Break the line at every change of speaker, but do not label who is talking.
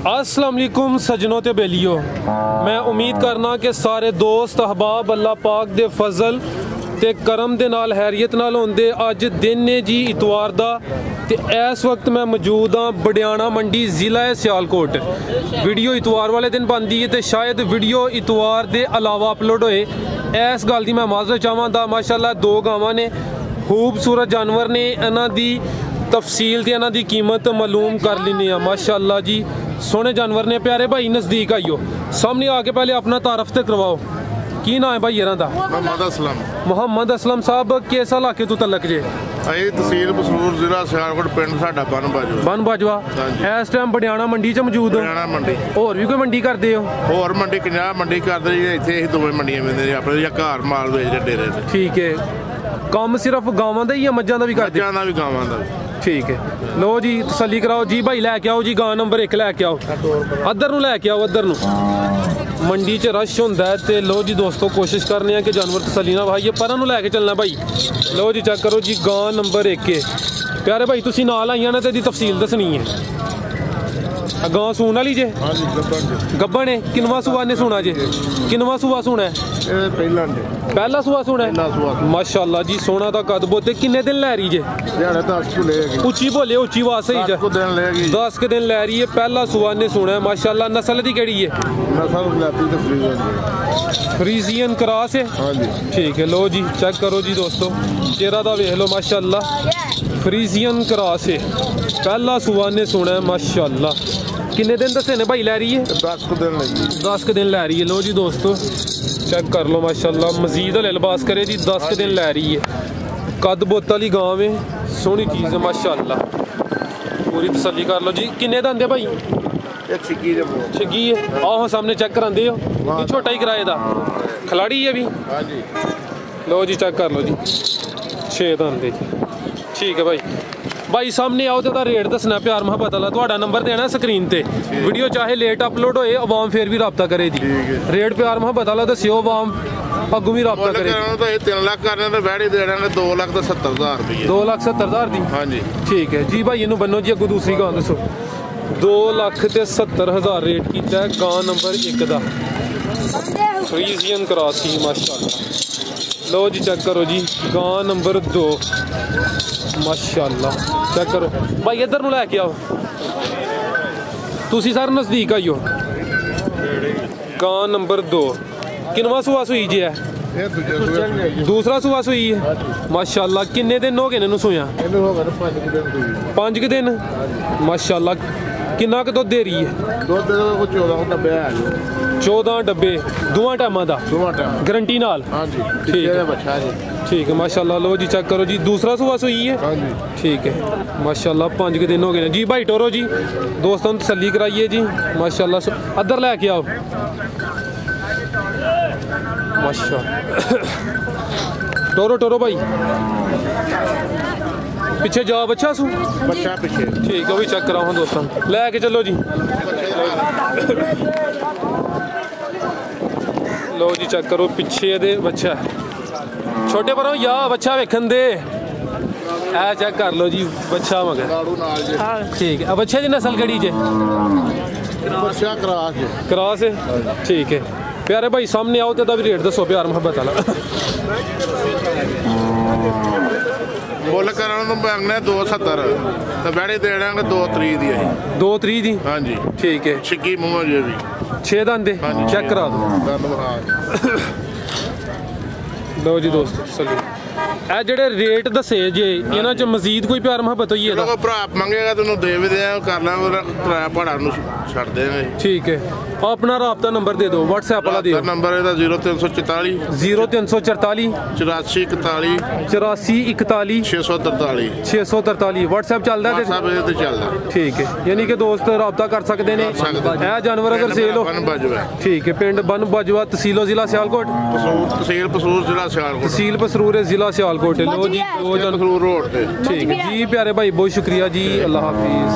अस्सलाम वालेकुम सजनों ते बेलियो, मैं उम्मीद करना कि सारे दोस्त अहबाब अल्लाह पाक दे फजल ते करम दे नाल हैरियत नाल होंदे। अज दिन ने जी इतवार दा ते इस वक्त मैं मौजूद हाँ बडियाना मंडी ज़िला सियालकोट। वीडियो इतवार वाले दिन बनती है तो शायद वीडियो इतवार दे अलावा अपलोड होए। इस गल की मैं माजरत चाहवां। माशाल्लाह दो गावां ने, खूबसूरत जानवर ने, इन्हां दी तफसील ते इन्हां दी कीमत मालूम कर लेने। माशाल्लाह जी सोहने जानवर ने। प्यारे भाई नज़दीक आइयो, सामने आके पहले अपना तारफ तो करवाओ। की नाम है भाई इन्हां दा? मोहम्मद असलम साहब किस इलाके तो तलक जे?
तहसील बसरूर जिला सियालकोट, पिंड साडा बन बाजवा।
इस टाइम बडियाना मंडी च मौजूद हो?
मंडी
होर भी कोई मंडी करदे हो?
होर मंडी 50 मंडी करदे जी। इत्थे असीं दोवें मंडियां वेंदे अपने या घर माल बेचदे डेरे ते। ठीक
है, काम सिर्फ गावां दा ही या मज्जां दा भी करदे? मज्जां दा भी गावां दा भी। ठीक है, लो जी तसल्ली कराओ जी भाई। लैके आओ जी गां नंबर 1 लैके आओ। अदर नूं लैके आओ, अदर नूं। मंडी च रश होंदा है ते लो जी दोस्तों कोशिश करने हैं कि जानवर तसल्ली ना भाई। ये परां नूं लैके चलना भाई। लो जी चेक करो जी गां नंबर 1 है। प्यारे भाई तुसीं नाल आईयां ने ते दी तफसील दसनी है। गां सून वाली जे? गब्बन है। किनवा सूआ ने सूना जे? किनवा सूआ सूना है? पहला सूआ सूना है। माशाल्लाह जी सोना दा कद बोते। किन्ने दिन लै रही जे? उच्ची बोले, उच्ची आवाज सही जे। 10 के दिन लै रही है। पहला सूआ ने सूना है। माशाल्लाह नस्ल दी केड़ी है? फ्रीजियन क्रॉस है। ठीक है, लो जी चेक करो जी दोस्तों, चेहरा दा वेख लो माशाल्लाह। फ्रीजियन क्रॉस है, पहला सूआ ने सूना है। माशाल्लाह किन्ने दिन दसे ने भाई लै रही है? 10 के दिन लै रही है। लो जी दोस्तों चेक कर लो माशाल्लाह, मजीद हले लिबास करे जी। 10 के दिन लै रही है। कद बोत वाली गांव है, सोहनी चीज़ है माशाल्लाह। पूरी तसल्ली कर लो जी। किन्ने दंद है भाई? छिग्गी है। आओ सामने चेक करांदे हो? ये छोटा ही किराए दा खिलाड़ी है भी। लो जी चेक कर लो जी, 6 दंद है जी। ठीक है भाई, भाई सामने आओ तो रेट दसना प्यार मुहब्बत वाला। थोड़ा नंबर देना स्क्रीन ते। वीडियो चाहे लेट अपलोड होए, अवाम फिर भी रब्ता करे जी। रेट प्यार मुहब्बत वाला दस्यो, अवाम अगू भी रब्ता करे।
3 लाख करने ते बैड़ी देना 2,70,000 रुपये।
2,70,000 दी? हाँ जी। ठीक है जी भाई, इनू बनो जी। अगू दूसरी गां दसो। 2,70,000 रेट किया है गां नंबर 1 दा। फ्रीजियन क्रॉस ही माशाल्लाह। लो जी चेक करो जी गां नंबर 2 माशाल्लाह। चेक करो भाई, इधर नूं लैके आओ। तुसी सर नज़दीक आइयो। गां नंबर 2 किनवा सूआ सूई जी है? दूसरा सूआ सूई है। माशाल्लाह किन्ने दिन हो गए इन्हू सूया? 5 के दिन। माशाल्लाह किन्ना क दुध दे रही है? 14 डब्बे दोवां टाइमां दा गारंटी नाल? ठीक है, ठीक है माशाल्लाह। लो जी चेक करो जी, दूसरा सूआ सूई है। ठीक है माशाल्लाह, 5 के दिन हो गए जी। भाई टोरो जी दोस्तों तसल्ली कराइए जी माशाल्लाह। अदर लैके आओ माशाल्लाह। टोरो टोरो भाई पीछे जाओ। बच्चा सू बच्चा पीछे। ठीक है, वही चेक कराओ दोस्तों। लैके चलो जी। लो जी चेक करो पिछे दे बच्चा छोटे पर या बच्चा वेखन दे। ऐ चेक कर लो जी बच्चा मगर। ठीक है, बच्चे की नस्ल केड़ी जे? क्रॉस है। ठीक है प्यारे भाई, सामने आओ तो भी रेट दसो प्यार मुहब्बत वाला।
मुल करने 2,70 तो बैड़ी दे देंगे 2,30 दी।
2,30 दी? हाँ जी। ठीक है,
छिग्गी मूंह जे भी
6 दंद चेक करा दो। लो जी दोस्त चलिए, ए जेडे रेट दसे जे इन्हां च मजीद कोई प्यार मुहब्बत होई है?
भरा मंगेगा तेन दे भी दें, कर लांगे किराया भाड़ा छड़ देंगे। ठीक है,
अपना राबता नंबर दे दो, व्हाट्सएप वाला दियो।
नंबर है 0344
0344
8441
8441
643
643 व्हाट्सएप चलदा है?
व्हाट्सएप ते चलदा।
ठीक है, यानी कि दोस्त राबता कर सकते ने। ए जानवर अगर सेल हो? ठीक है, पिंड बन बाजवा, तहसील जिला सियालकोट।
तहसील पसरूर जिला सियालकोट।
तहसील पसरूर जिला सियालकोट। लो जी,
रोड।
ठीक है जी प्यारे भाई, बहुत शुक्रिया जी। अल्लाह हाफिज।